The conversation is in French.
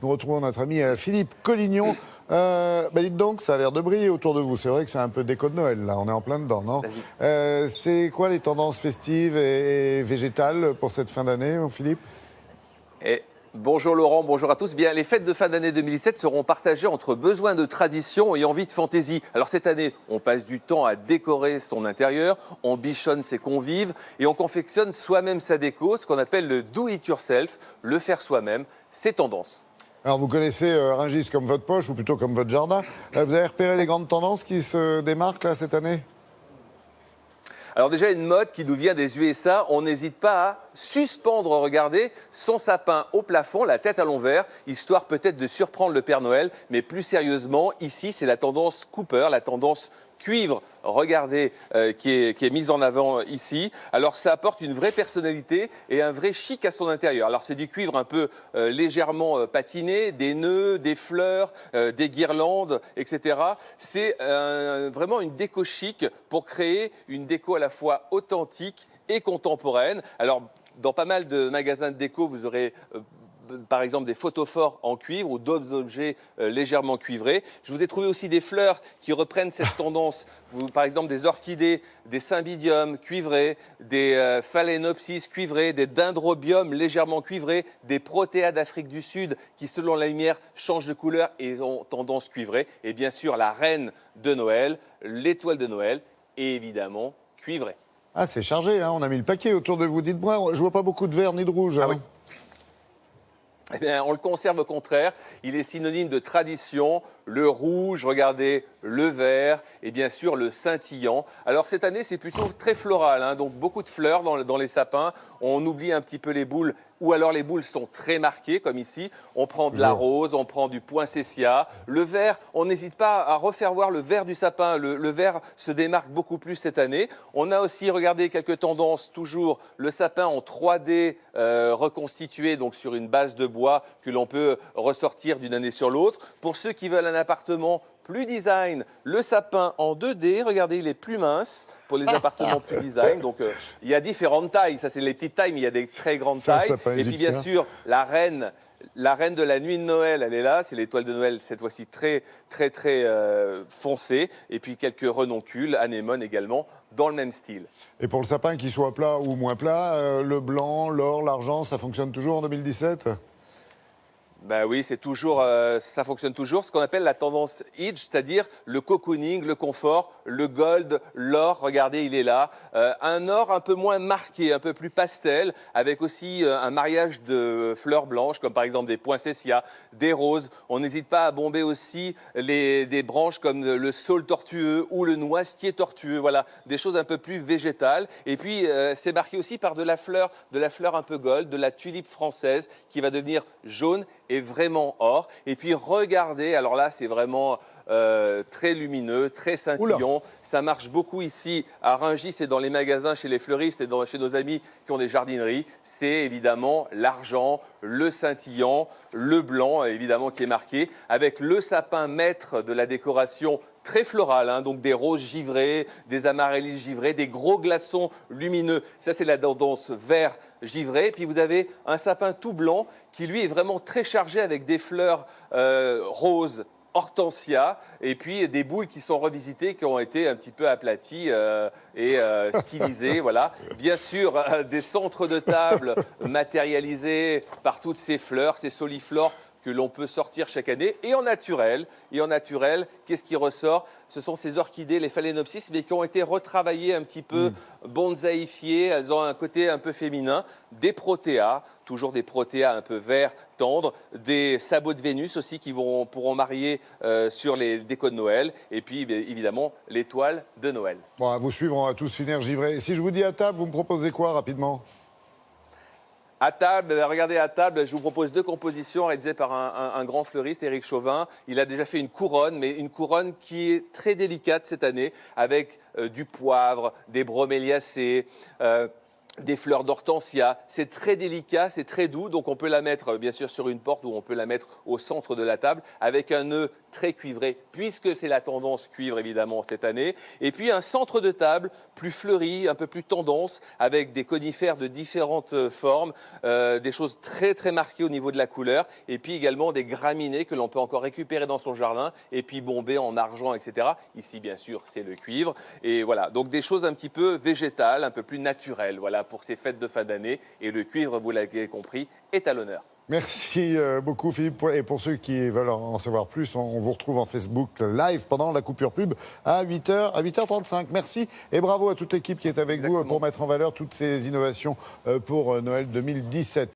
Nous retrouvons notre ami Philippe Collignon. Dites donc, ça a l'air de briller autour de vous. C'est vrai que c'est un peu déco de Noël, là. On est en plein dedans, non? C'est quoi les tendances festives et végétales pour cette fin d'année, mon Philippe? Bonjour Laurent, bonjour à tous. Bien, les fêtes de fin d'année 2017 seront partagées entre besoin de tradition et envie de fantaisie. Alors cette année, on passe du temps à décorer son intérieur, on bichonne ses convives et on confectionne soi-même sa déco, ce qu'on appelle le do it yourself, le faire soi-même, c'est tendance. Alors vous connaissez Rungis comme votre poche, ou plutôt comme votre jardin. Vous avez repéré les grandes tendances qui se démarquent là cette année? Alors déjà, une mode qui nous vient des USA, on n'hésite pas à suspendre, regardez, son sapin au plafond, la tête à l'envers, histoire peut-être de surprendre le Père Noël. Mais plus sérieusement, ici, c'est la tendance Cooper, la tendance cuivre, regardez, qui est mise en avant ici. Alors ça apporte une vraie personnalité et un vrai chic à son intérieur. Alors c'est du cuivre un peu légèrement patiné, des nœuds, des fleurs, des guirlandes, etc. C'est vraiment une déco chic pour créer une déco à la fois authentique et contemporaine. Alors dans pas mal de magasins de déco, vous aurez par exemple des photophores en cuivre ou d'autres objets légèrement cuivrés. Je vous ai trouvé aussi des fleurs qui reprennent cette tendance. Par exemple des orchidées, des cymbidiums cuivrés, des phalaenopsis cuivrés, des dendrobiums légèrement cuivrés, des protéas d'Afrique du Sud qui selon la lumière changent de couleur et ont tendance cuivrée. Et bien sûr la reine de Noël, l'étoile de Noël, et évidemment cuivrée. Ah c'est chargé, hein, on a mis le paquet autour de vous. Dites-moi, je vois pas beaucoup de vert ni de rouge. Ah hein. oui. Eh bien, on le conserve au contraire. Il est synonyme de tradition. Le rouge, regardez, le vert et bien sûr le scintillant. Alors cette année, c'est plutôt très floral, hein, donc beaucoup de fleurs dans les sapins. On oublie un petit peu les boules, ou alors les boules sont très marquées, comme ici. On prend de la rose, on prend du poinsettia. Le vert, on n'hésite pas à refaire voir le vert du sapin. Le vert se démarque beaucoup plus cette année. On a aussi, regardez, quelques tendances, toujours le sapin en 3D reconstitué, donc sur une base de bois que l'on peut ressortir d'une année sur l'autre. Pour ceux qui veulent un appartement plus design, le sapin en 2D, regardez, il est plus mince pour les appartements plus design. Donc, il y a différentes tailles. Ça, c'est les petites tailles, mais il y a des très grandes tailles. Et puis, bien sûr, la reine de la nuit de Noël, elle est là. C'est l'étoile de Noël, cette fois-ci très foncée. Et puis, quelques renoncules, anémones également, dans le même style. Et pour le sapin, qu'il soit plat ou moins plat, le blanc, l'or, l'argent, ça fonctionne toujours en 2017 ? Ben oui, c'est toujours, ça fonctionne toujours. Ce qu'on appelle la tendance Edge, c'est-à-dire le cocooning, le confort, le gold, l'or. Regardez, il est là. Un or un peu moins marqué, un peu plus pastel, avec aussi un mariage de fleurs blanches, comme par exemple des poinsettias, des roses. On n'hésite pas à bomber aussi des branches comme le saule tortueux ou le noisetier tortueux. Voilà, des choses un peu plus végétales. Et puis, c'est marqué aussi par de la fleur un peu gold, de la tulipe française qui va devenir jaune et vraiment or. Et puis regardez, alors là c'est vraiment très lumineux, très scintillant. Oula. Ça marche beaucoup ici à Rungis et dans les magasins chez les fleuristes et chez nos amis qui ont des jardineries. C'est évidemment l'argent, le scintillant, le blanc évidemment qui est marqué, avec le sapin maître de la décoration très floral, hein, donc des roses givrées, des amaryllis givrés, des gros glaçons lumineux. Ça, c'est la tendance vert givré. Puis vous avez un sapin tout blanc qui, lui, est vraiment très chargé avec des fleurs roses, hortensia, et puis des boules qui sont revisitées, qui ont été un petit peu aplaties et stylisées. Voilà. Bien sûr, des centres de table matérialisés par toutes ces fleurs, ces soliflores, que l'on peut sortir chaque année. Et en naturel, qu'est-ce qui ressort? Ce sont ces orchidées, les phalaenopsis, mais qui ont été retravaillées un petit peu, bonsaïfiées. Elles ont un côté un peu féminin. Des protéas, toujours des protéas un peu vert tendre. Des sabots de Vénus aussi qui pourront marier sur les décos de Noël. Et puis, évidemment, l'étoile de Noël. Bon, à vous suivre, on va tous finir givrés. Si je vous dis à table, vous me proposez quoi rapidement? À table, regardez à table, je vous propose deux compositions réalisées par un grand fleuriste, Éric Chauvin. Il a déjà fait une couronne, mais une couronne qui est très délicate cette année, avec du poivre, des broméliacées, des fleurs d'hortensia. C'est très délicat, c'est très doux, donc on peut la mettre bien sûr sur une porte ou on peut la mettre au centre de la table avec un nœud très cuivré, puisque c'est la tendance cuivre évidemment cette année. Et puis un centre de table plus fleuri, un peu plus tendance, avec des conifères de différentes formes, des choses très très marquées au niveau de la couleur, et puis également des graminées que l'on peut encore récupérer dans son jardin, et puis bomber en argent, etc. Ici bien sûr c'est le cuivre, et voilà, donc des choses un petit peu végétales, un peu plus naturelles, voilà, pour ces fêtes de fin d'année. Et le cuivre, vous l'avez compris, est à l'honneur. Merci beaucoup Philippe. Et pour ceux qui veulent en savoir plus, on vous retrouve en Facebook Live pendant la coupure pub à 8h35. Merci et bravo à toute l'équipe qui est avec vous pour mettre en valeur toutes ces innovations pour Noël 2017.